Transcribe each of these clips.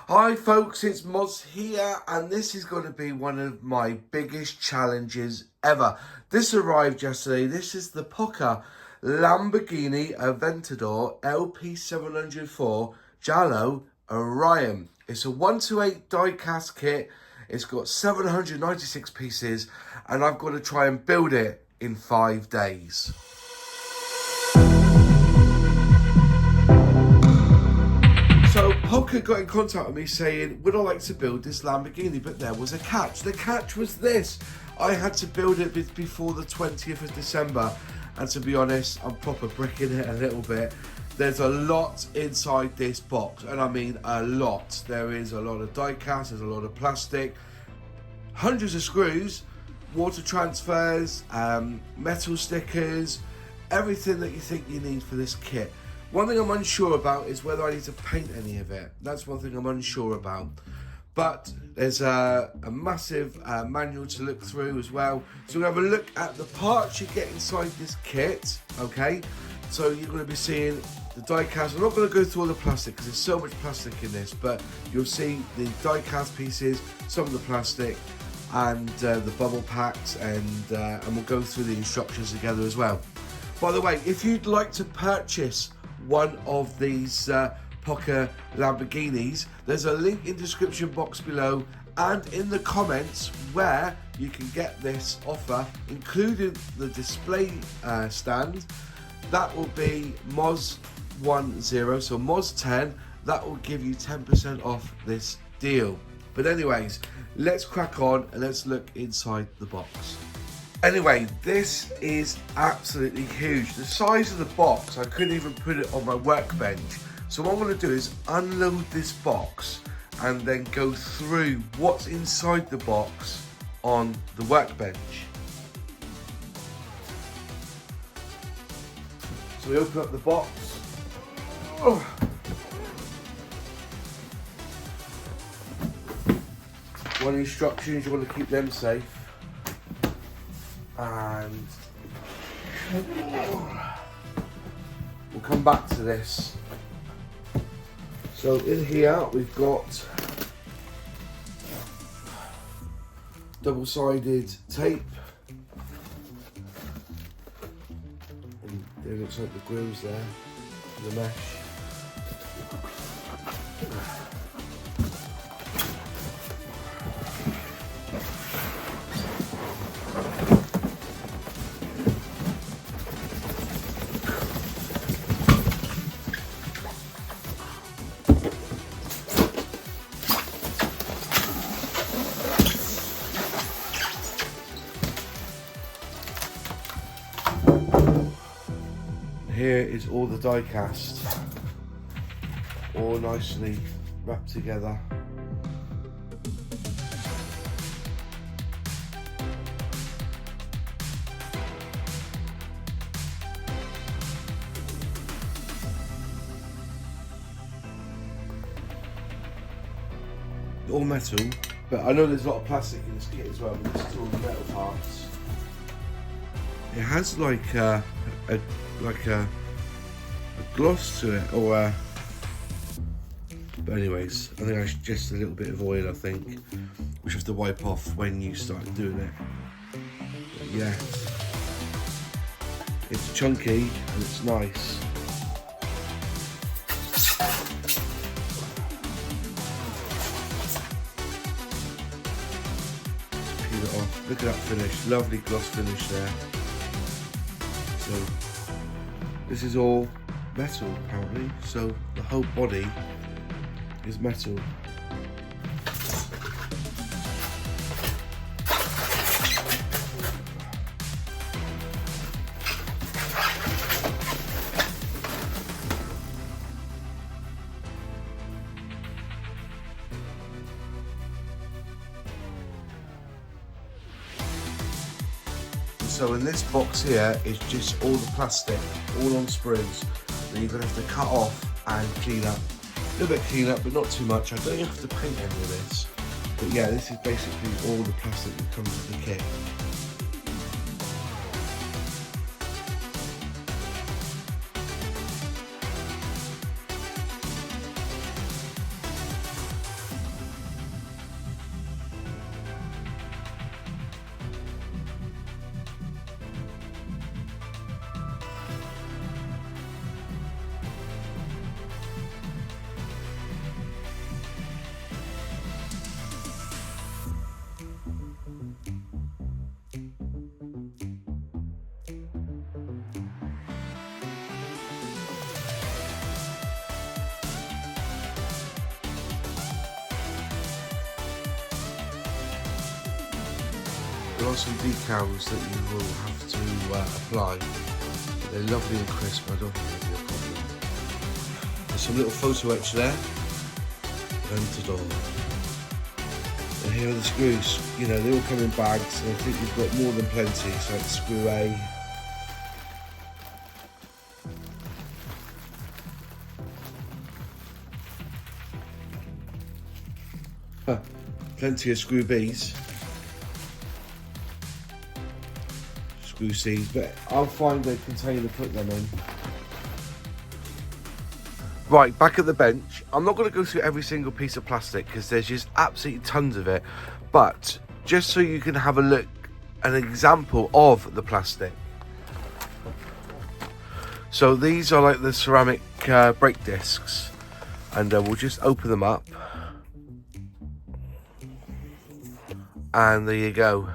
Hi folks, it's Moz here, and this is going to be one of my biggest challenges ever. This arrived yesterday. This is the Pocher Lamborghini Aventador LP704 Giallo Orion. It's a 128 die cast kit. It's got 796 pieces, and I've got to try and build it in 5 days. So Pocher got in contact with me saying, would I like to build this Lamborghini? But there was a catch. The catch was this. I had to build it before the 20th of December. And to be honest, I'm proper bricking it a little bit. There's a lot inside this box. And I mean a lot. There is a lot of die cast, there's a lot of plastic, hundreds of screws, water transfers, metal stickers, everything that you think you need for this kit. One thing I'm unsure about is whether I need to paint any of it. That's one thing I'm unsure about. But there's a massive manual to look through as well. So we're going to have a look at the parts you get inside this kit, okay? So you're going to be seeing the die cast. I'm not going to go through all the plastic because there's so much plastic in this, but you'll see the die cast pieces, some of the plastic, and the bubble packs, and we'll go through the instructions together as well. By the way, if you'd like to purchase one of these Pocher Lamborghinis, there's a link in the description box below and in the comments where you can get this offer, including the display stand. That will be Moz10, so Moz10. That will give you 10% off this deal. But anyways, let's crack on and let's look inside the box. Anyway, this is absolutely huge. The size of the box, I couldn't even put it on my workbench. So what I'm going to do is unload this box and then go through what's inside the box on the workbench. So we open up the box. Oh. One instruction is you want to keep them safe. And we'll come back to this. So in here we've got double-sided tape, and there looks like the grooves there, the mesh. Here is all the die cast, all nicely wrapped together. All metal, but I know there's a lot of plastic in this kit as well, but this is all the metal parts. It has like a gloss to it, or but anyways, I think it's just a little bit of oil, I think, which you have to wipe off when you start doing it. But yeah, it's chunky and it's nice. Peel it off. Look at that finish, lovely gloss finish there. So this is all metal apparently, so the whole body is metal. So in this box here is just all the plastic, all on sprues, that you're going to have to cut off and clean up. A little bit clean up, but not too much. I don't have to paint any of this. But yeah, this is basically all the plastic that comes with the kit. there are some decals that you will have to apply. But they're lovely and crisp, I don't think that'll be a problem. There's some little photo etch there. Aventador. And here are the screws. You know, they all come in bags, and I think you've got more than plenty. So it's screw A. Plenty of screw B's. Screw C's, but I'll find a container to put them in. Right, back at the bench. I'm not going to go through every single piece of plastic because there's just absolutely tons of it. But just so you can have a look, an example of the plastic. So these are like the ceramic brake discs, and we'll just open them up. And there you go.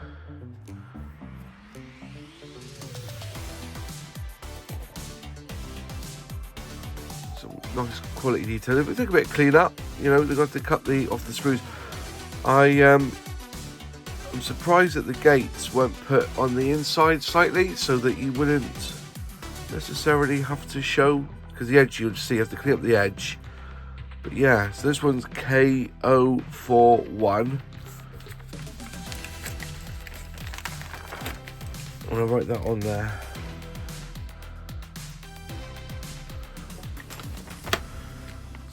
Nice quality detail. If it took a bit of clean up, you know, they've got to cut off the screws. I'm surprised that the gates weren't put on the inside slightly so that you wouldn't necessarily have to show, because the edge you'll see, you have to clean up the edge. But yeah, so this one's KO41. I'm gonna write that on there.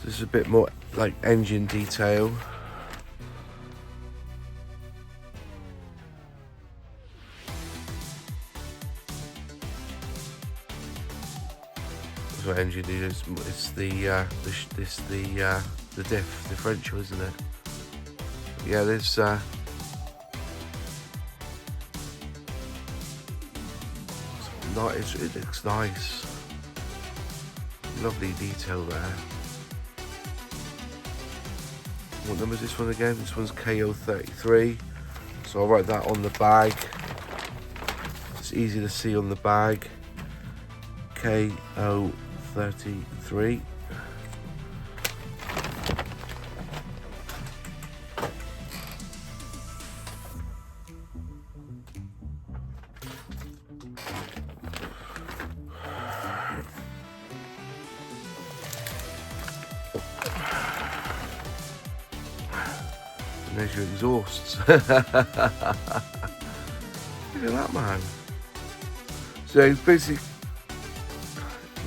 This is a bit more like engine detail. That's what engine detail is. It's the differential, isn't it? Yeah, there's it looks nice. Lovely detail there. What number is this one again? This one's KO33. So I'll write that on the bag. It's easy to see on the bag. KO33. There's your exhausts. Look at that, man. So it's basically,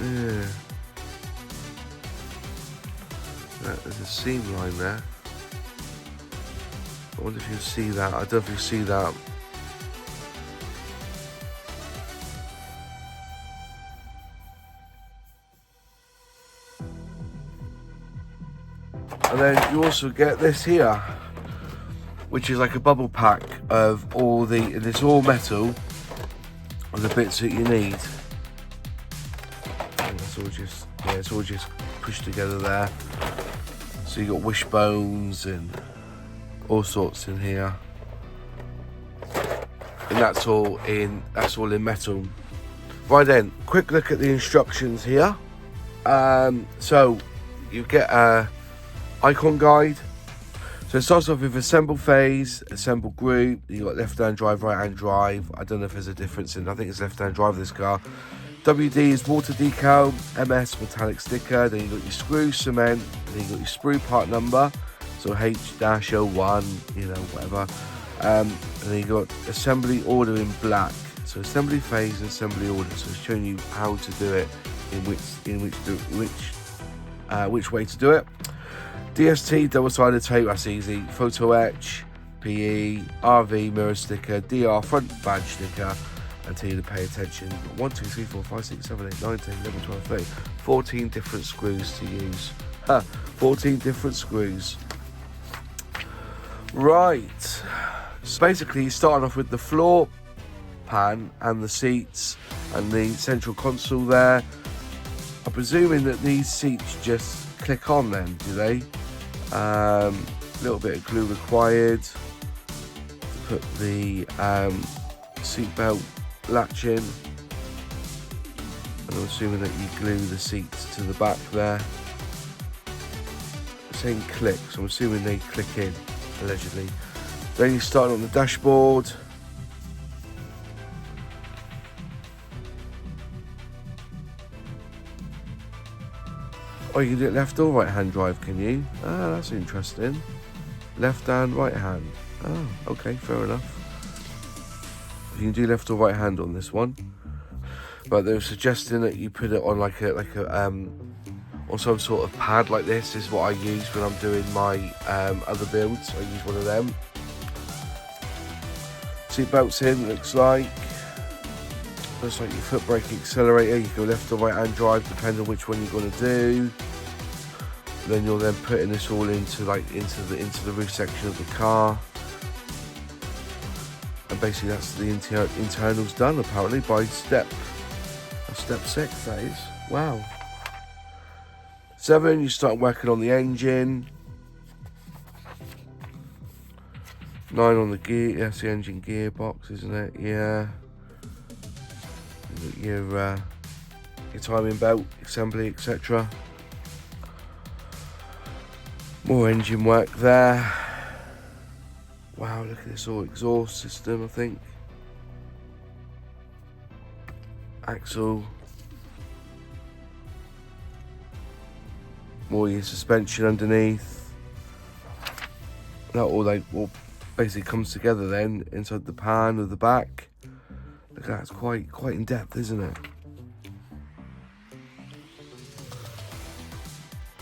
yeah. There's a seam line there. I wonder if you see that. I don't know if you see that. And then you also get this here, which is like a bubble pack of all the, and it's all metal, and the bits that you need. And it's all just, yeah, it's all just pushed together there. So you got wishbones and all sorts in here, and that's all in metal. Right then, quick look at the instructions here. So you get a icon guide. So it starts off with assemble phase, assemble group. You got left hand drive, right hand drive. I don't know if there's a difference in, I think it's left hand drive of this car. WD is water decal, MS metallic sticker. Then you got your screw cement. Then you got your sprue part number, so H-01, you know, whatever. And then you got assembly order in black. So assembly phase and assembly order. So it's showing you how to do it, which way to do it. DST double-sided tape, that's easy. Photo etch, PE, RV mirror sticker, DR front badge sticker, and tell you to pay attention. 1, 2, 3, 4, 5, 6, 7, 8, 9, 10, 11, 12, 13. 14 different screws to use. 14 different screws. Right. So basically, you're starting off with the floor pan and the seats and the central console there. I'm presuming that these seats just click on then, do they? A little bit of glue required to put the seat belt latch in, and I'm assuming that you glue the seats to the back there. It's saying click, so I'm assuming they click in, allegedly. Then you start on the dashboard. Oh, you can do it left or right hand drive, can you? Ah, that's interesting. Left hand, right hand. Oh, okay, fair enough. You can do left or right hand on this one. But they were suggesting that you put it on like a on some sort of pad like this. This is what I use when I'm doing my other builds. I use one of them. Seat belts in, looks like your foot brake accelerator. You go left or right hand drive depending on which one you're going to do. Then you're then putting this all into the roof section of the car. And basically that's the internals done apparently by step 6, that is. Wow. 7, you start working on the engine. 9 on the gear, that's the engine gearbox, isn't it? Yeah. Your timing belt, assembly, etc. More engine work there. Wow, look at this all exhaust system, I think. Axle. More your suspension underneath. That all basically comes together then inside the pan of the back. Look at that, it's quite in depth, isn't it?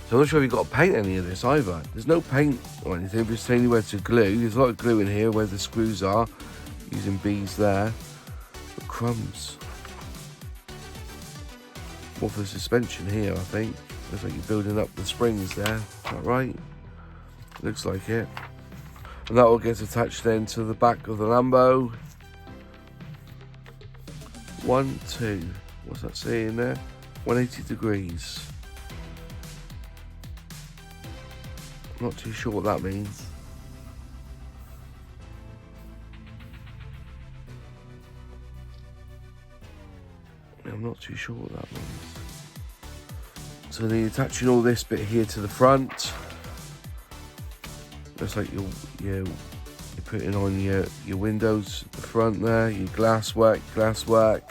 So I'm not sure if you've got to paint any of this either. There's no paint or anything, but it's telling you where to glue. There's a lot of glue in here where the screws are. Using bees there. But crumbs. More for the suspension here, I think. Looks like you're building up the springs there. Is that right? Looks like it. And that all gets attached then to the back of the Lambo. 1, 2. What's that saying there? 180 degrees. Not too sure what that means. I'm not too sure what that means. So then you're attaching all this bit here to the front. Looks like you're putting on your windows at the front there, your glasswork.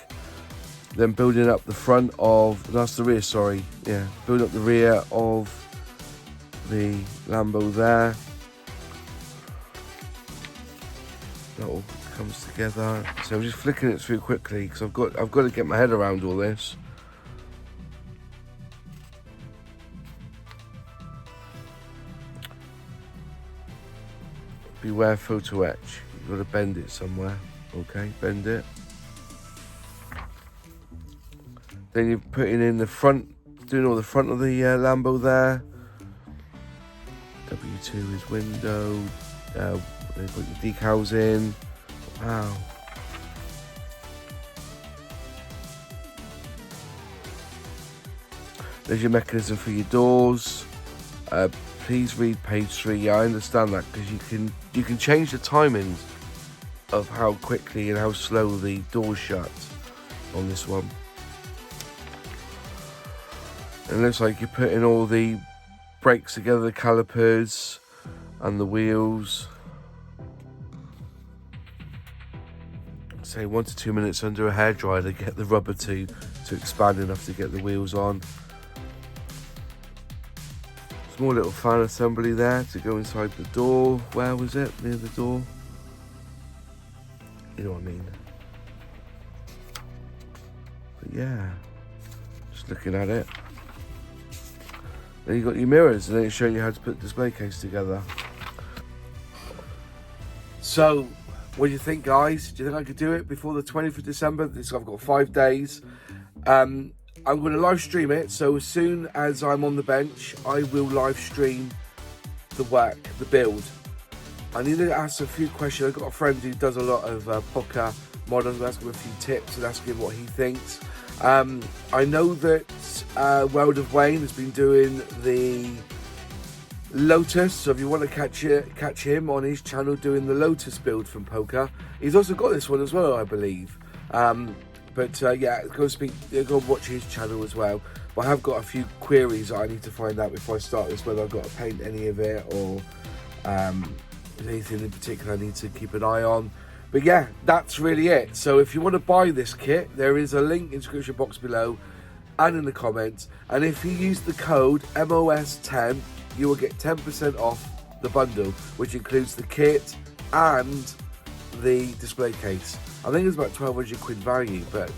Then building up the front of, that's the rear, sorry. Yeah, building up the rear of the Lambo there. That all comes together. So I'm just flicking it through quickly because I've got to get my head around all this. Beware photo etch. You've got to bend it somewhere. Okay, bend it. Then you're putting in the front, doing all the front of the Lambo there. W2 is window. They've got your decals in. Wow. There's your mechanism for your doors. Please read page 3. Yeah, I understand that because you can change the timings of how quickly and how slow the doors shut on this one. And it looks like you're putting all the brakes together, the calipers and the wheels. Say 1 to 2 minutes under a hairdryer to get the rubber to expand enough to get the wheels on. Small little fan assembly there to go inside the door. Where was it? Near the door. You know what I mean. But yeah, just looking at it. Then you've got your mirrors, and then it's showing you how to put the display case together. So, what do you think, guys? Do you think I could do it before the 20th of December? I've got 5 days. I'm going to live stream it, so as soon as I'm on the bench, I will live stream the work, the build. I need to ask a few questions. I've got a friend who does a lot of Pocher Model. I'm going to ask him a few tips and ask him what he thinks. I know that World of Wayne has been doing the Lotus, so if you want to catch him on his channel doing the Lotus build from Pocher. He's also got this one as well, I believe. Yeah, go watch his channel as well. But I have got a few queries that I need to find out before I start this, whether I've got to paint any of it or anything in particular I need to keep an eye on. But yeah, that's really it. So if you want to buy this kit, there is a link in the description box below. and in the comments. And if you use the code MOS10, you will get 10% off the bundle, which includes the kit and the display case. I think it's about 1,200 quid value, but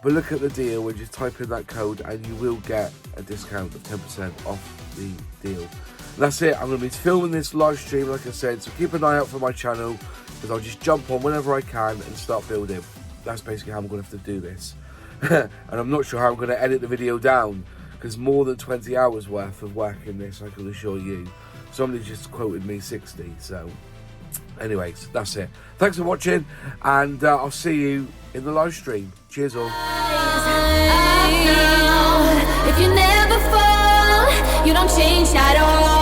look at the deal when you type in that code and you will get a discount of 10% off the deal. And that's it. I'm going to be filming this live stream, like I said, so keep an eye out for my channel, because I'll just jump on whenever I can and start building. That's basically how I'm going to have to do this. And I'm not sure how I'm going to edit the video down, because more than 20 hours worth of work in this, I can assure you. Somebody just quoted me 60, so anyways, that's it. Thanks for watching, and I'll see you in the live stream. Cheers all. If you never fall, you don't change at all.